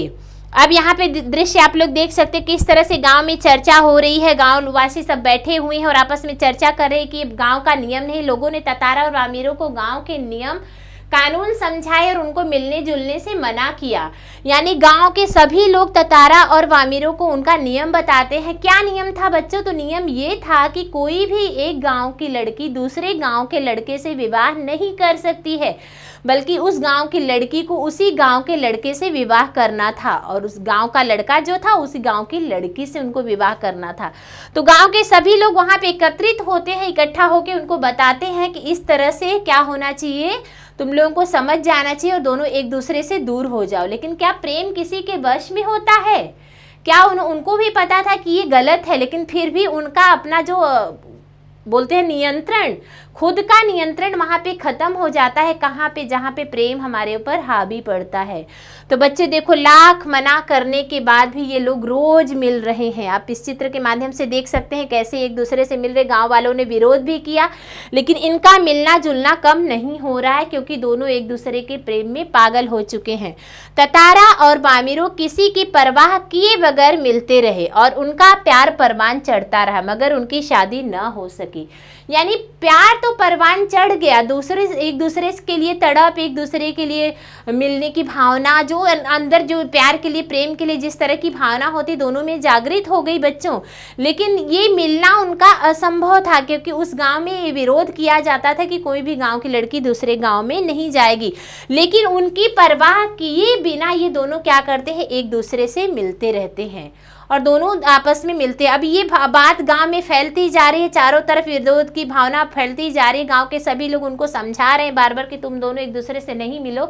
अब यहाँ पे दृश्य आप लोग देख सकते हैं किस तरह से गांव में चर्चा हो रही है। गांव निवासी सब बैठे हुए हैं और आपस में चर्चा कर रहे हैं कि गांव का नियम नहीं। लोगों ने ततारा और वामिरो को गांव के नियम कानून समझाए और उनको मिलने जुलने से मना किया। यानी गांव के सभी लोग ततारा और वामिरों को उनका नियम बताते हैं। क्या नियम था बच्चों? तो नियम ये था कि कोई भी एक गांव की लड़की दूसरे गांव के लड़के से विवाह नहीं कर सकती है, बल्कि उस गांव की लड़की को उसी गांव के लड़के से विवाह करना था, और उस गांव का लड़का जो था उसी गांव की लड़की से उनको विवाह करना था। तो गांव के सभी लोग वहां पे एकत्रित होते हैं, इकट्ठा होकर उनको बताते हैं कि इस तरह से क्या होना चाहिए, तुम लोगों को समझ जाना चाहिए और दोनों एक दूसरे से दूर हो जाओ। लेकिन क्या प्रेम किसी के वश में होता है? क्या उनको भी पता था कि ये गलत है, लेकिन फिर भी उनका अपना जो बोलते हैं नियंत्रण, खुद का नियंत्रण वहाँ पे ख़त्म हो जाता है। कहाँ पे? जहाँ पे प्रेम हमारे ऊपर हावी पड़ता है। तो बच्चे देखो, लाख मना करने के बाद भी ये लोग रोज़ मिल रहे हैं। आप इस चित्र के माध्यम से देख सकते हैं कैसे एक दूसरे से मिल रहे। गांव वालों ने विरोध भी किया, लेकिन इनका मिलना जुलना कम नहीं हो रहा है, क्योंकि दोनों एक दूसरे के प्रेम में पागल हो चुके हैं। ततारा और वामिरों किसी की परवाह किए बगैर मिलते रहे और उनका प्यार परवान चढ़ता रहा, मगर उनकी शादी न हो सकी। यानी प्यार तो परवान चढ़ गया, एक दूसरे के लिए तड़प, एक दूसरे के लिए मिलने की भावना, जो अंदर जो प्यार के लिए, प्रेम के लिए जिस तरह की भावना होती, दोनों में जागृत हो गई बच्चों। लेकिन ये मिलना उनका असंभव था, क्योंकि उस गांव में ये विरोध किया जाता था कि कोई भी गांव की लड़की दूसरे गांव में नहीं जाएगी। लेकिन उनकी परवाह किए बिना ये दोनों क्या करते हैं, एक दूसरे से मिलते रहते हैं और दोनों आपस में मिलते हैं। अब ये बात गांव में फैलती जा रही है, चारों तरफ विरोध की भावना फैलती जा रही है। गांव के सभी लोग उनको समझा रहे हैं बार बार कि तुम दोनों एक दूसरे से नहीं मिलो,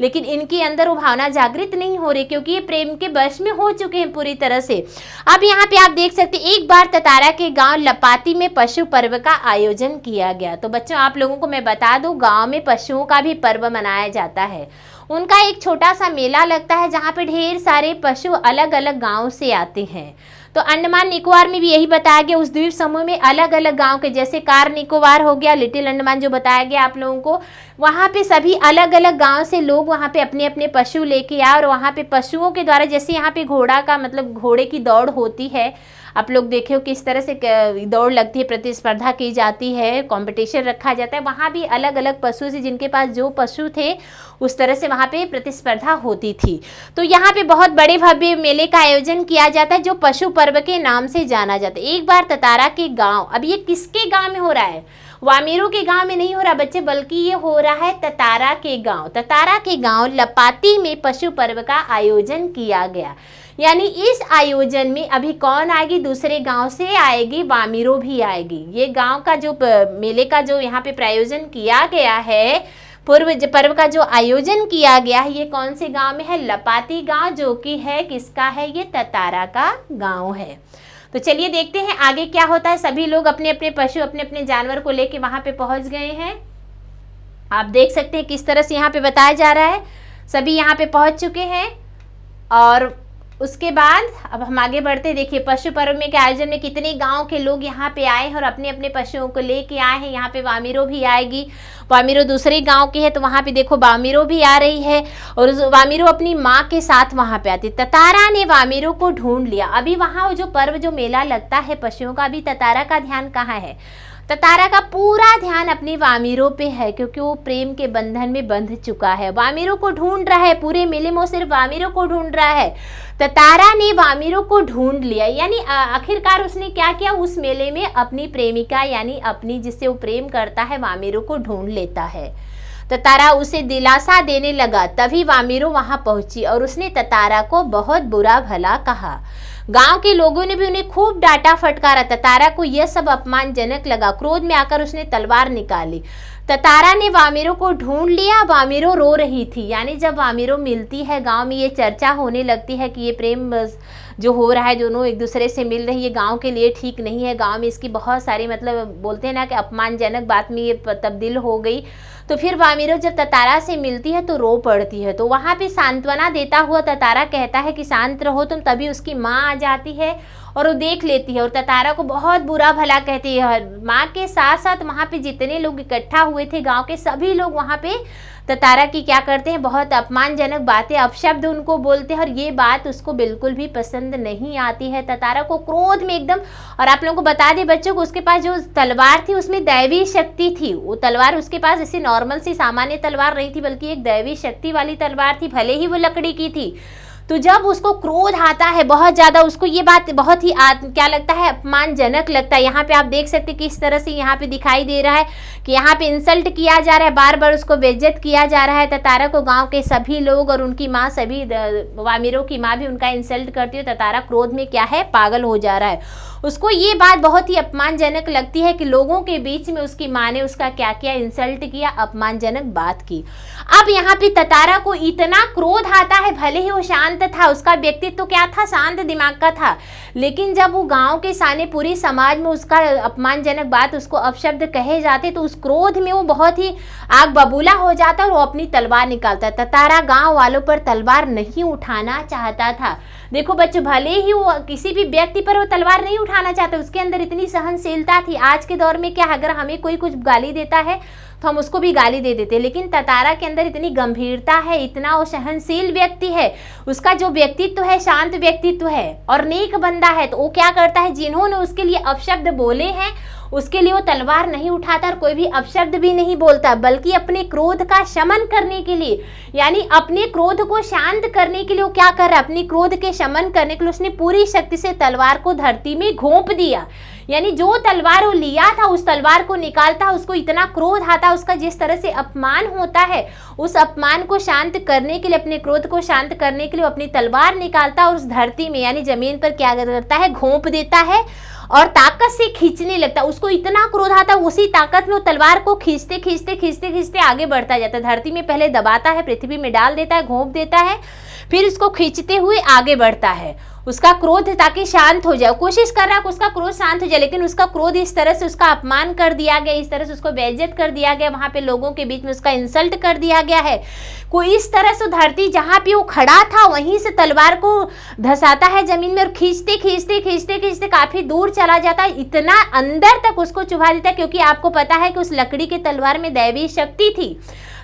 लेकिन इनके अंदर वो भावना जागृत नहीं हो रही, क्योंकि ये प्रेम के वश में हो चुके हैं पूरी तरह से। अब यहाँ पे आप देख सकते हैं, एक बार ततारा के गांव लपाती में पशु पर्व का आयोजन किया गया। तो बच्चों, आप लोगों को मैं बता दूं, गांव में पशुओं का भी पर्व मनाया जाता है। उनका एक छोटा सा मेला लगता है, जहाँ पे ढेर सारे पशु अलग अलग गांव से आते हैं। तो अंडमान निकोबार में भी यही बताया गया, उस द्वीप समूह में अलग अलग गांव के, जैसे कार निकोबार हो गया, लिटिल अंडमान जो बताया गया आप लोगों को, वहाँ पे सभी अलग अलग गांव से लोग वहाँ पे अपने अपने पशु लेके आए और वहाँ पे पशुओं के द्वारा, जैसे यहाँ पे घोड़ा का मतलब घोड़े की दौड़ होती है, आप लोग देखियो किस तरह से दौड़ लगती है, प्रतिस्पर्धा की जाती है, कंपटीशन रखा जाता है। वहाँ भी अलग अलग पशु से, जिनके पास जो पशु थे उस तरह से वहाँ पे प्रतिस्पर्धा होती थी। तो यहाँ पे बहुत बड़े भव्य मेले का आयोजन किया जाता है, जो पशु पर्व के नाम से जाना जाता है। एक बार ततारा के गांव, अब ये किसके गांव में हो रहा है? वामिरों के गांव में नहीं हो रहा बच्चे, बल्कि ये हो रहा है ततारा के गांव। ततारा के गांव लपाती में पशु पर्व का आयोजन किया गया। यानी इस आयोजन में अभी कौन आएगी? दूसरे गांव से आएगी, वामिरों भी आएगी। ये गांव का जो मेले का जो यहाँ पे प्रायोजन किया गया है, पर्व का जो आयोजन किया गया है, ये कौन से गांव में है? लपाती गांव, जो कि है किसका है? ये ततारा का गांव है। तो चलिए देखते हैं आगे क्या होता है। सभी लोग अपने अपने पशु, अपने अपने जानवर को लेके वहां पे पहुंच गए हैं। आप देख सकते हैं किस तरह से यहाँ पे बताया जा रहा है। सभी यहाँ पे पहुंच चुके हैं और उसके बाद अब हम आगे बढ़ते। देखिए, पशु पर्व में के आयोजन में कितने गांव के लोग यहाँ पे आए हैं और अपने अपने पशुओं को लेके आए हैं। यहाँ पे वामिरों भी आएगी, वामिरों दूसरे गांव की है, तो वहाँ पे देखो वामिरों भी आ रही है और वामिरों अपनी माँ के साथ वहाँ पे आती। ततारा ने वामिरों को ढूंढ लिया। अभी वहाँ जो पर्व, जो मेला लगता है पशुओं का, अभी ततारा का ध्यान कहाँ है? ततारा का पूरा ध्यान अपने वामिरों पे है, क्योंकि वो प्रेम के बंधन में बंध चुका है। वामिरों को ढूंढ रहा है, पूरे मेले में वो सिर्फ वामिरों को ढूंढ रहा है। ततारा ने वामिरों को ढूंढ लिया, यानी आखिरकार उसने क्या किया? उस मेले में अपनी प्रेमिका, यानी अपनी जिससे वो प्रेम करता है, वामिरों को ढूंढ लेता है। ततारा उसे दिलासा देने लगा, तभी वामिरों वहां पहुंची और उसने ततारा को बहुत बुरा भला कहा। गांव के लोगों ने भी उन्हें खूब डांटा फटकारा। ततारा को यह सब अपमानजनक लगा। क्रोध में आकर उसने तलवार निकाली। ततारा ने वामिरों को ढूंढ लिया। वामिरों रो रही थी, यानी जब वामिरों मिलती है गांव में, ये चर्चा होने लगती है कि ये प्रेम जो हो रहा है, दोनों एक दूसरे से मिल रही है, गांव के लिए ठीक नहीं है। गांव में इसकी बहुत सारी मतलब बोलते हैं ना कि अपमानजनक बात में ये तब्दील हो गई। तो फिर वामिरों जब ततारा से मिलती है तो रो पड़ती है। तो वहाँ पे सांत्वना देता हुआ ततारा कहता है कि शांत रहो तुम। तभी उसकी माँ आ जाती है और वो देख लेती है और ततारा को बहुत बुरा भला कहती है। माँ के साथ साथ वहाँ पे जितने लोग इकट्ठा हुए थे गांव के सभी लोग वहाँ पे ततारा की क्या करते हैं, बहुत अपमानजनक बातें, अपशब्द उनको बोलते हैं और ये बात उसको बिल्कुल भी पसंद नहीं आती है। ततारा को क्रोध में एकदम, और आप लोगों को बता दें बच्चों को, उसके पास जो तलवार थी उसमें दैवी शक्ति थी। वो तलवार उसके पास ऐसी नॉर्मल सी सामान्य तलवार नहीं थी, बल्कि एक दैवी शक्ति वाली तलवार थी, भले ही वो लकड़ी की थी। तो जब उसको क्रोध आता है बहुत ज़्यादा, उसको ये बात बहुत ही क्या लगता है, अपमानजनक लगता है। यहाँ पे आप देख सकते हैं किस तरह से यहाँ पे दिखाई दे रहा है कि यहाँ पे इंसल्ट किया जा रहा है, बार बार उसको बेइज्जत किया जा रहा है। ततारा को गांव के सभी लोग और उनकी माँ, सभी वामिरों की माँ भी उनका इंसल्ट करती है। ततारा क्रोध में क्या है, पागल हो जा रहा है। उसको ये बात बहुत ही अपमानजनक लगती है कि लोगों के बीच में उसकी माँ ने उसका क्या किया, इंसल्ट किया, अपमानजनक बात की। अब यहाँ पे ततारा को इतना क्रोध आता है, भले ही वो शांत था, उसका व्यक्तित्व तो क्या था, शांत दिमाग का था, लेकिन जब वो गांव के सामने पूरी समाज में उसका अपमानजनक बात, उसको अपशब्द कहे जाते, तो उस क्रोध में वो बहुत ही आग बबूला हो जाता और वो अपनी तलवार निकालता। ततारा गांव वालों पर तलवार नहीं उठाना चाहता था। देखो बच्चों, भले ही वो किसी भी व्यक्ति पर वो तलवार नहीं उठाना चाहता, उसके अंदर इतनी सहनशीलता थी। आज के दौर में क्या, अगर हमें कोई कुछ गाली देता है तो हम उसको भी गाली दे देते, लेकिन ततारा के अंदर इतनी गंभीरता है, इतना वो सहनशील व्यक्ति है, उसका जो व्यक्तित्व है शांत व्यक्तित्व है और नेक बंदा है। तो वो क्या करता है, जिन्होंने उसके लिए अपशब्द बोले हैं उसके लिए वो तलवार नहीं उठाता और कोई भी अपशब्द भी नहीं बोलता, बल्कि अपने क्रोध का शमन करने के लिए, यानी अपने क्रोध को शांत करने के लिए वो क्या कर रहा है, अपने क्रोध के शमन करने के लिए उसने पूरी शक्ति से तलवार को धरती में घोंप दिया। यानी जो तलवार वो लिया था उस तलवार को निकालता, उसको इतना क्रोध आता, उसका जिस तरह से अपमान होता है, उस अपमान को शांत करने के लिए, अपने क्रोध को शांत करने के लिए अपनी तलवार निकालता और उस धरती में यानी जमीन पर क्या करता है, घोंप देता है और ताकत से खींचने लगता। उसको इतना क्रोध आता, उसी ताकत में वो तलवार को खींचते खींचते खींचते खींचते आगे बढ़ता जाता है। धरती में पहले दबाता है, पृथ्वी में डाल देता है, घोंप देता है, फिर उसको खींचते हुए आगे बढ़ता है। उसका क्रोध ताकि शांत हो जाए, कोशिश कर रहा है कि उसका क्रोध शांत हो जाए, लेकिन उसका क्रोध इस तरह से उसका अपमान कर दिया गया, इस तरह से उसको बेइज्जत कर दिया गया, वहाँ पे लोगों के बीच में उसका इंसल्ट कर दिया गया है। कोई इस तरह से धरती जहाँ पे वो खड़ा था वहीं से तलवार को धसाता है जमीन में और खींचते खींचते खींचते खींचते काफ़ी दूर चला जाता है, इतना अंदर तक उसको चुभा देता है। क्योंकि आपको पता है कि उस लकड़ी के तलवार में दैवी शक्ति थी,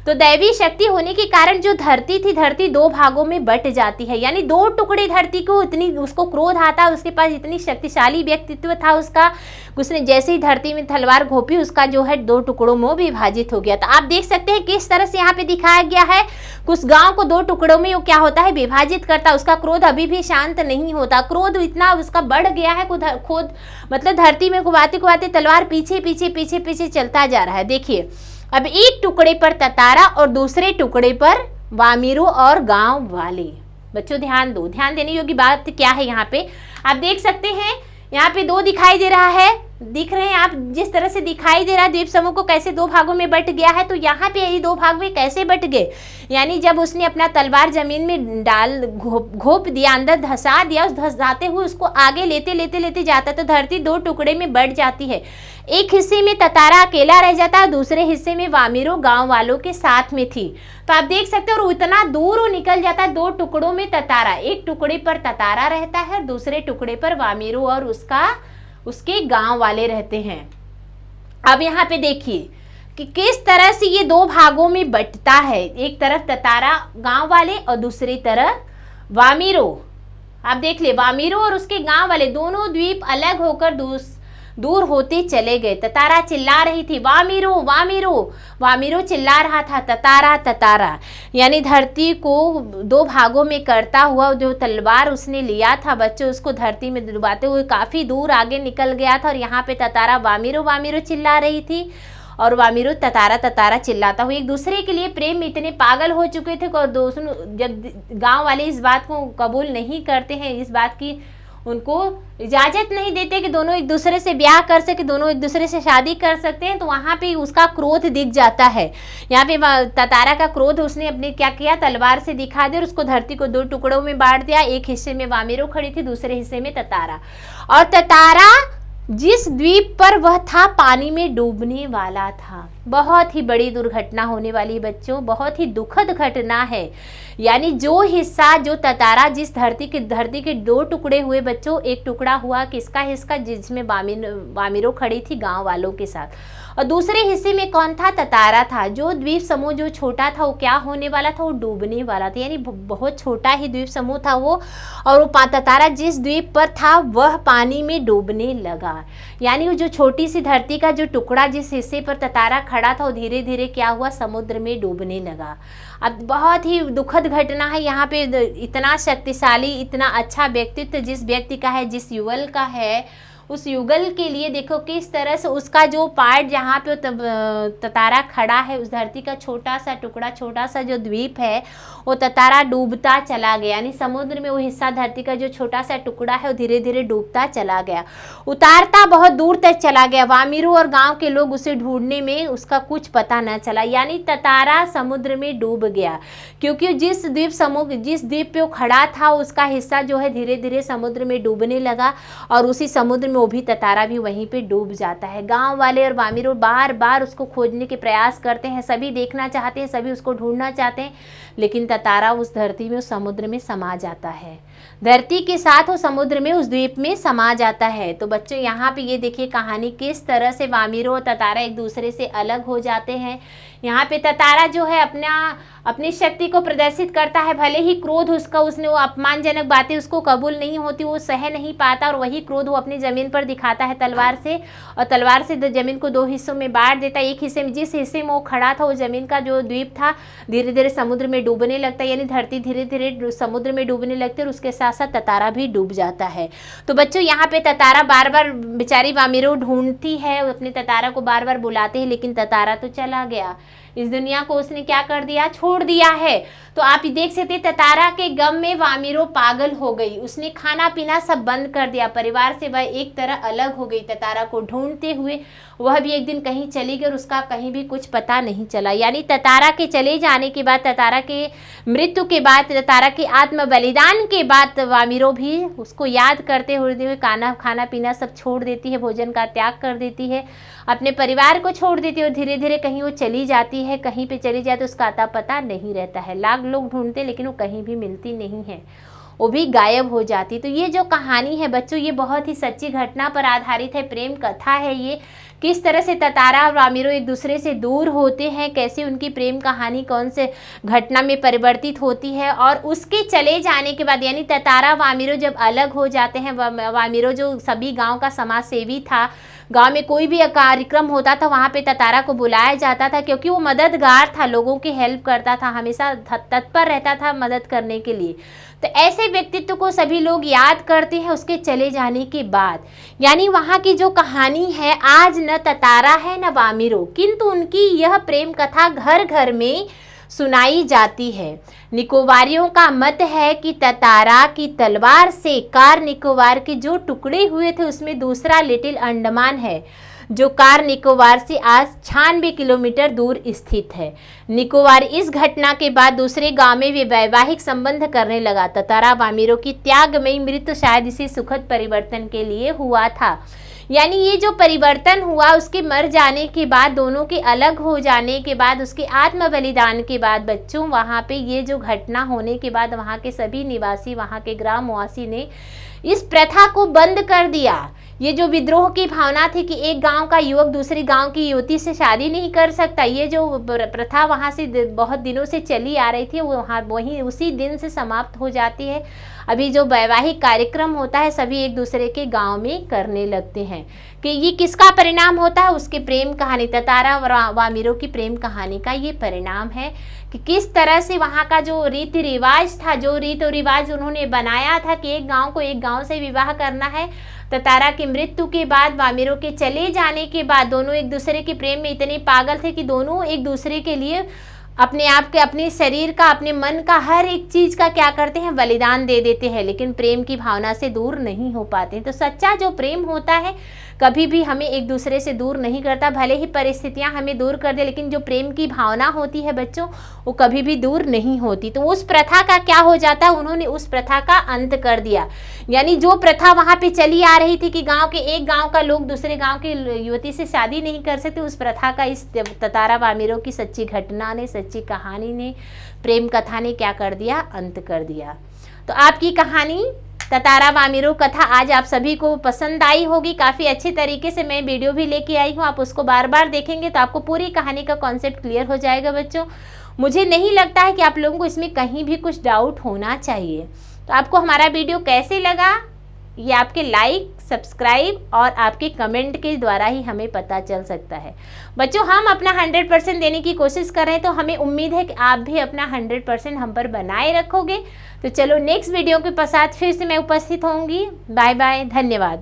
तो दैवी शक्ति होने के कारण जो धरती थी, धरती दो भागों में बट जाती है, यानी दो टुकड़े धरती को, इतनी उसको क्रोध आता, उसके पास इतनी शक्तिशाली व्यक्तित्व था उसका, उसने जैसे ही धरती में तलवार घोंपी उसका जो है दो टुकड़ों में विभाजित हो गया। तो आप देख सकते हैं किस तरह से यहाँ पे दिखाया गया है, उस गांव को दो टुकड़ों में वो क्या होता है, विभाजित करता। उसका क्रोध अभी भी शांत नहीं होता, क्रोध इतना उसका बढ़ गया है, खुद मतलब धरती में कुबाते कुबाते तलवार पीछे पीछे पीछे पीछे चलता जा रहा है। देखिए, अब एक टुकड़े पर ततारा और दूसरे टुकड़े पर वामिरो और गांव वाले। बच्चों ध्यान दो, ध्यान देने योग्य बात क्या है, यहाँ पे आप देख सकते हैं, यहाँ पे दो दिखाई दे रहा है, दिख रहे हैं आप, जिस तरह से दिखाई दे रहा है द्वीप समूह को कैसे दो भागों में बट गया है। तो यहाँ पे ये दो भाग में कैसे बट गए, यानी जब उसने अपना तलवार जमीन में डाल घोंप दिया, अंदर धसा दिया, उस धसाते हुए उसको आगे लेते लेते लेते जाता, तो धरती दो टुकड़े में बट जाती है। एक हिस्से में ततारा अकेला रह जाता है, दूसरे हिस्से में वामिरो गांव वालों के साथ में थी। तो आप देख सकते हो, और इतना दूर वो निकल जाता है, दो टुकड़ों में ततारा, एक टुकड़े पर ततारा रहता है, दूसरे टुकड़े पर वामिरो और उसके गांव वाले रहते हैं। अब यहाँ पे देखिए कि किस तरह से ये दो भागों में बंटता है, एक तरफ ततारा गांव वाले और दूसरी तरफ वामिरो। आप देख ले, वामिरो और उसके गांव वाले दोनों द्वीप अलग होकर दूर होते चले गए। ततारा चिल्ला रही थी, वामिरो वामिरो, वामिरो चिल्ला रहा था, ततारा ततारा, यानी धरती को दो भागों में करता हुआ जो तलवार उसने लिया था बच्चों, उसको धरती में डुबाते हुए काफ़ी दूर आगे निकल गया था। और यहाँ पे ततारा वामिरो वामिरो चिल्ला रही थी और वामिरो ततारा ततारा चिल्लाता हुआ एक दूसरे के लिए प्रेम में इतने पागल हो चुके थे। और दोस्तों, जब गाँव वाले इस बात को कबूल नहीं करते हैं, इस बात की उनको इजाज़त नहीं देते कि दोनों एक दूसरे से ब्याह कर सके, दोनों एक दूसरे से शादी कर सकते हैं, तो वहाँ पे उसका क्रोध दिख जाता है। यहाँ पे ततारा का क्रोध उसने अपने क्या किया, तलवार से दिखा दिया और उसको धरती को दो टुकड़ों में बांट दिया। एक हिस्से में वामिरो खड़ी थी, दूसरे हिस्से में ततारा। और ततारा जिस द्वीप पर वह था पानी में डूबने वाला था। बहुत ही बड़ी दुर्घटना होने वाली बच्चों, बहुत ही दुखद घटना है। यानी जो हिस्सा, जो ततारा जिस धरती के दो टुकड़े हुए बच्चों, एक टुकड़ा हुआ किसका हिस्सा, जिसमें वामिरो खड़ी थी गांव वालों के साथ, और दूसरे हिस्से में कौन था, ततारा था। जो द्वीप समूह जो छोटा था वो क्या होने वाला था, वो डूबने वाला था। यानी बहुत छोटा ही द्वीप समूह था वो, और वो ततारा जिस द्वीप पर था वह पानी में डूबने लगा। यानी वो जो छोटी सी धरती का जो टुकड़ा जिस हिस्से पर ततारा खड़ा था वो धीरे धीरे क्या हुआ, समुद्र में डूबने लगा। अब बहुत ही दुखद घटना है। यहाँ पे इतना शक्तिशाली, इतना अच्छा व्यक्तित्व जिस व्यक्ति का है, जिस युगल का है, उस युगल के लिए देखो किस तरह से उसका जो पार्ट जहाँ पे ततारा खड़ा है, उस धरती का छोटा सा टुकड़ा, छोटा सा जो द्वीप है, वो ततारा डूबता चला गया। यानी समुद्र में वो हिस्सा, धरती का जो छोटा सा टुकड़ा है, वो धीरे धीरे डूबता चला गया, उतारता बहुत दूर तक चला गया। वामिरो और गांव के लोग उसे ढूंढने में उसका कुछ पता न चला। यानी ततारा समुद्र में डूब गया, क्योंकि जिस द्वीप पे वो खड़ा था उसका हिस्सा जो है धीरे धीरे समुद्र में डूबने लगा, और उसी समुद्र में वो भी ततारा भी वहीं पे डूब जाता है। गांव वाले और वामिरो बार बार उसको खोजने के प्रयास करते हैं, सभी देखना चाहते हैं, सभी उसको ढूंढना चाहते हैं, लेकिन ततारा उस धरती में, उस समुद्र में समा जाता है। धरती के साथ वो समुद्र में, उस द्वीप में समा जाता है। तो बच्चों यहाँ पे ये देखिए कहानी किस तरह से वामिरो और ततारा एक दूसरे से अलग हो जाते हैं। यहाँ पे ततारा जो है अपनी शक्ति को प्रदर्शित करता है, भले ही क्रोध उसने वो अपमानजनक बातें उसको कबूल नहीं होती, वो सह नहीं पाता, और वही क्रोध वो अपनी ज़मीन पर दिखाता है तलवार से, और तलवार से ज़मीन को दो हिस्सों में बांट देता है। एक हिस्से में, जिस हिस्से में वो खड़ा था, वो ज़मीन का जो द्वीप था धीरे धीरे समुद्र में डूबने लगता है। यानी धरती धीरे धीरे समुद्र में डूबने लगती है, और उसके साथ साथ ततारा भी डूब जाता है। तो बच्चों यहाँ पे ततारा बार बार बेचारी वामिरो ढूंढती है, अपने ततारा को बार बार बुलाते हैं, लेकिन ततारा तो चला गया, इस दुनिया को उसने क्या कर दिया, छोड़ दिया है। तो आप देख सकते हैं ततारा के गम में वामिरो पागल हो गई, उसने खाना पीना सब बंद कर दिया, परिवार से वह एक तरह अलग हो गई। ततारा को ढूंढते हुए वह भी एक दिन कहीं चली गई, और उसका कहीं भी कुछ पता नहीं चला। यानी ततारा के चले जाने के बाद, ततारा के मृत्यु के बाद, ततारा के आत्म बलिदान के बाद वामिरो भी उसको याद करते हुए खाना पीना सब छोड़ देती है, भोजन का त्याग कर देती है, अपने परिवार को छोड़ देती है, और धीरे धीरे कहीं वो चली जाती है। कहीं पे चली जाए तो उसका अता पता नहीं रहता है, लाख लोग ढूंढते लेकिन वो कहीं भी मिलती नहीं है, वो भी गायब हो जाती। तो ये जो कहानी है बच्चों, ये बहुत ही सच्ची घटना पर आधारित है, प्रेम कथा है ये। किस तरह से ततारा और वामिरो एक दूसरे से दूर होते हैं, कैसे उनकी प्रेम कहानी कौन से घटना में परिवर्तित होती है, और उसके चले जाने के बाद, यानी ततारा वामिरो जब अलग हो जाते हैं, वामिरो जो सभी गांव का समाज सेवी था, गांव में कोई भी कार्यक्रम होता था वहाँ पे ततारा को बुलाया जाता था, क्योंकि वो मददगार था, लोगों की हेल्प करता था, हमेशा तत्पर रहता था मदद करने के लिए। तो ऐसे व्यक्तित्व को सभी लोग याद करते हैं उसके चले जाने के बाद। यानी वहाँ की जो कहानी है, आज न ततारा है न वामिरो, किंतु उनकी यह प्रेम कथा घर घर में सुनाई जाती है। निकोबारियों का मत है कि ततारा की तलवार से कार निकोबार के जो टुकड़े हुए थे उसमें दूसरा लिटिल अंडमान है, जो कार निकोबार से आज 96 किलोमीटर दूर स्थित है। निकोबार इस घटना के बाद दूसरे गांव में वे वैवाहिक संबंध करने लगा। ततारा वामिरो की त्यागमयी मृत्यु शायद इसी सुखद परिवर्तन के लिए हुआ था। यानी ये जो परिवर्तन हुआ उसके मर जाने के बाद, दोनों के अलग हो जाने के बाद, उसके आत्म बलिदान के बाद बच्चों, वहाँ पे ये जो घटना होने के बाद वहाँ के सभी निवासी, वहाँ के ग्रामवासी ने इस प्रथा को बंद कर दिया। ये जो विद्रोह की भावना थी कि एक गांव का युवक दूसरी गांव की युवती से शादी नहीं कर सकता, ये जो प्रथा वहाँ से बहुत दिनों से चली आ रही थी, वो वहीं उसी दिन से समाप्त हो जाती है। अभी जो वैवाहिक कार्यक्रम होता है सभी एक दूसरे के गांव में करने लगते हैं। कि ये किसका परिणाम होता है, उसके प्रेम कहानी, ततारा और वामिरो की प्रेम कहानी का ये परिणाम है कि किस तरह से वहाँ का जो रीति रिवाज था, जो रीति और रिवाज उन्होंने बनाया था कि एक गांव को एक गांव से विवाह करना है। ततारा की मृत्यु के बाद, वामिरो के चले जाने के बाद दोनों एक दूसरे के प्रेम में इतने पागल थे कि दोनों एक दूसरे के लिए अपने आप के, अपने शरीर का, अपने मन का, हर एक चीज का क्या करते हैं, बलिदान दे देते हैं, लेकिन प्रेम की भावना से दूर नहीं हो पाते। तो सच्चा जो प्रेम होता है कभी भी हमें एक दूसरे से दूर नहीं करता, भले ही परिस्थितियां हमें दूर कर दे, लेकिन जो प्रेम की भावना होती है बच्चों, वो कभी भी दूर नहीं होती। तो उस प्रथा का क्या हो जाता है, उन्होंने उस प्रथा का अंत कर दिया। यानी जो प्रथा वहां पे चली आ रही थी कि गांव के, एक गांव का लोग दूसरे गांव की युवती से शादी नहीं कर सकते, उस प्रथा का इस ततारा वामिरों की सच्ची घटना ने, सच्ची कहानी ने, प्रेम कथा ने क्या कर दिया, अंत कर दिया। तो आपकी कहानी ततारा वामिरों कथा आज आप सभी को पसंद आई होगी। काफ़ी अच्छे तरीके से मैं वीडियो भी लेके आई हूँ, आप उसको बार बार देखेंगे तो आपको पूरी कहानी का कॉन्सेप्ट क्लियर हो जाएगा बच्चों। मुझे नहीं लगता है कि आप लोगों को इसमें कहीं भी कुछ डाउट होना चाहिए। तो आपको हमारा वीडियो कैसे लगा, ये आपके लाइक, सब्सक्राइब और आपके कमेंट के द्वारा ही हमें पता चल सकता है। बच्चों हम अपना 100% देने की कोशिश कर रहे हैं, तो हमें उम्मीद है कि आप भी अपना 100% हम पर बनाए रखोगे। तो चलो नेक्स्ट वीडियो के साथ फिर से मैं उपस्थित होंगी। बाय बाय, धन्यवाद।